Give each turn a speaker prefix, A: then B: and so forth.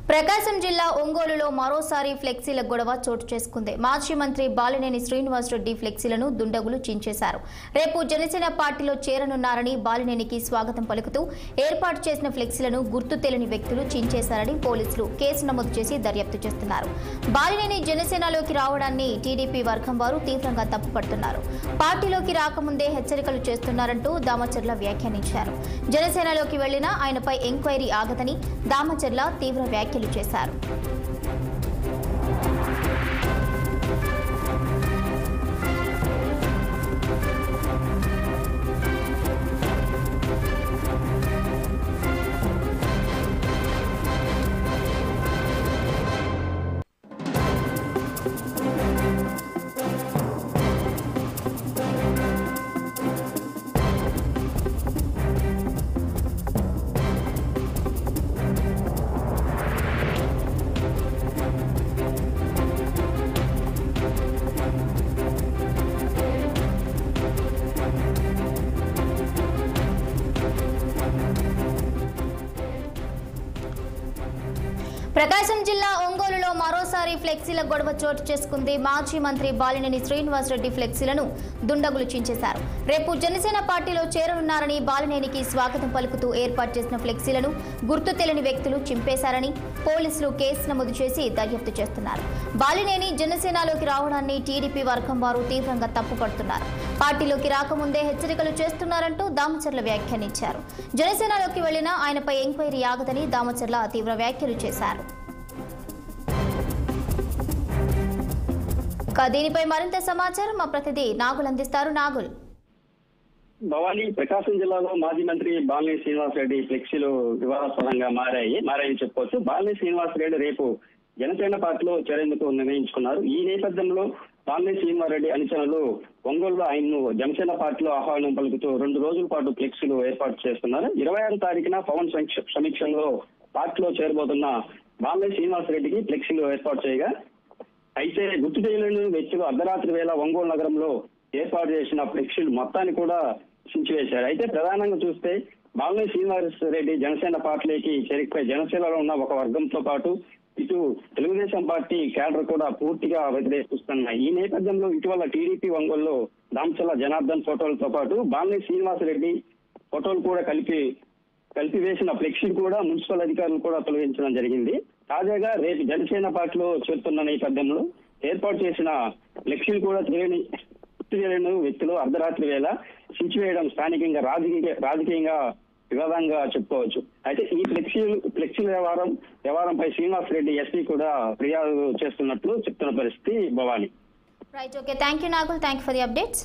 A: ప్రకాశం జిల్లా ఒంగోలులో మరోసారి ఫ్లెక్సీల గొడవ చోటు చేసుకుంది. మాజీ మంత్రి బాలినేని శ్రీనివాసరెడ్డి ఫ్లెక్సీలను దుండగులు చించేశారు. రేపు జనసేన పార్టీలో చేరనున్నారని బాలినేనికి స్వాగతం పలుకుతూ ఏర్పాటు చేసిన ఫ్లెక్సీలను గుర్తు తెలియని వ్యక్తులు చించేశారని పోలీసులు కేసు నమోదు చేసి దర్యాప్తు చేస్తున్నారు. బాలినేని జనసేనలోకి రావడాన్ని టీడీపీ వర్గం వారు తీవ్రంగా తప్పుపడుతున్నారు. పార్టీలోకి రాకముందే హెచ్చరికలు చేస్తున్నారంటూ దామచర్ల వ్యాఖ్యానించారు. జనసేనలోకి వెళ్లినా ఆయనపై ఎంక్వైరీ ఆగదని దామచర్ల తీవ్ర వ్యాఖ్యలు చేశారు. ప్రకాశం జిల్లా ఒంగోలులో మరోసారి ఫ్లెక్సీల గొడవ చోటు చేసుకుంది. మాజీ మంత్రి బాలినేని శ్రీనివాసరెడ్డి ఫ్లెక్సీలను దుండగులు చించేశారు. రేపు జనసేన పార్టీలో చేరనున్నారని బాలినేనికి స్వాగతం పలుకుతూ ఏర్పాటు చేసిన ఫ్లెక్సీలను గుర్తు తెలియని వ్యక్తులు చింపేశారని పోలీసులు కేసు నమోదు చేసి దర్యాప్తు చేస్తున్నారు. బాలినేని జనసేనలోకి రావడాన్ని టీడీపీ వర్గం వారు తీవ్రంగా తప్పుపడుతున్నారు. పార్టీలోకి రాకముందే హెచ్చరికలు చేస్తున్నారంటూ దామచర్ల వ్యాఖ్యానించారు. జనసేనలోకి వెళ్లినా ఆయనపై ఎంక్వైరీ ఆగదని దామచర్ల తీవ్ర వ్యాఖ్యలు చేశారు. దీనిపై మరింత సమాచారం మా ప్రతినిధి నాగుల్ అందిస్తారు. నాగుల్.
B: భవానీ, ప్రకాశం జిల్లాలో మాజీ మంత్రి బాలినేని శ్రీనివాసరెడ్డి ఫ్లెక్సీలు వివాదాస్పదంగా మారాయని చెప్పుకోవచ్చు. బాలినేని శ్రీనివాసరెడ్డి రేపు జనసేన పార్టీలో చేరేందుకు నిర్ణయించుకున్నారు. ఈ నేపథ్యంలో బాలినేని శ్రీనివాసరెడ్డి అనుచరులు ఒంగోలులో ఆయన్ను జనసేన పార్టీలో ఆహ్వానం పలుకుతూ 2 రోజుల పాటు ఫ్లెక్సీలు ఏర్పాటు చేస్తున్నారు. 26 తారీఖున పవన్ సమీక్షంలో పార్టీలో చేరబోతున్న బాలినేని శ్రీనివాసరెడ్డికి ఫ్లెక్సీలు ఏర్పాటు చేయగా, అయితే గుర్తు తెలియని వ్యక్తులు అర్ధరాత్రి వేళ ఒంగోలు నగరంలో ఏర్పాటు చేసిన ఫ్లెక్సీలు మొత్తాన్ని కూడా చించివేశారు. అయితే ప్రధానంగా చూస్తే బాలినేని శ్రీనివాసరెడ్డి జనసేన పార్టీలోకి చేరికపై జనసేనలో ఉన్న ఒక వర్గంతో పాటు ఇటు తెలుగుదేశం పార్టీ క్యాడర్ కూడా పూర్తిగా వ్యతిరేకిస్తున్నాయి. ఈ నేపథ్యంలో ఇటీవల టీడీపీ ఒంగోలులో దామచర్ల జనార్దన్ ఫోటోలతో పాటు బాలినేని శ్రీనివాసరెడ్డి ఫోటోలు కూడా కలిపి వేసిన ఫ్లెక్సీలు కూడా మున్సిపల్ అధికారులు కూడా తొలగించడం జరిగింది. తాజాగా రేపు జనసేన పార్టీలో చేరుతున్న నేపథ్యంలో ఏర్పాటు చేసిన ఫ్లెక్సీలు కూడా తెలియని వ్యక్తులు అర్ధరాత్రి వేళ చించివేయడం స్థానికంగా రాజకీయంగా వివాదంగా చెప్పుకోవచ్చు. అయితే ఈ ఫ్లెక్సీల వ్యవహారంపై శ్రీనివాసరెడ్డి ఎస్పీ కూడా ఫిర్యాదు చేస్తున్నట్లు చెప్తున్న పరిస్థితి. Bhavani.
A: Right, okay, thank you Nagul, thank you for the updates.